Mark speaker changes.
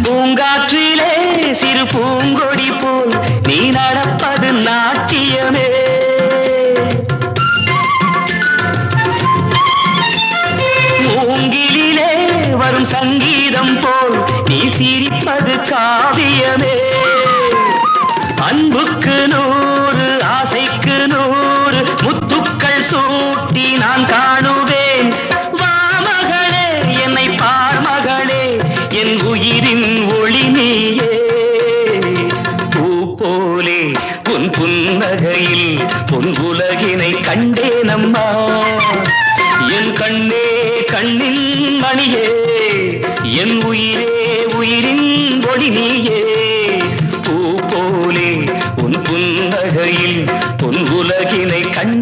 Speaker 1: பூங்காற்றிலே சிறு பூங்கொடி போல் நீ நடப்பது நாட்டியமே. மூங்கிலே வரும் சங்கீதம் போல் நீ சிரிப்பது காவியமே. அன்புக்கு 100 ஆசைக்கு 100 முத்துக்கள் சூட்டி நான் காணுவேன். வா மகளே என்னை பார் மகளே என் உயிரின் ஒளி நீயே. பூ போலே உன் புன்னகையில் பொன் உலகினை கண்டேனம்மா. என் கண்ணே கண்ணின் மணியே என் உயிரே உயிரின் ஒளி நீயே. பூ போலே உன் புன்னகையில் பொன் உலகினை கண்டேனம்மா.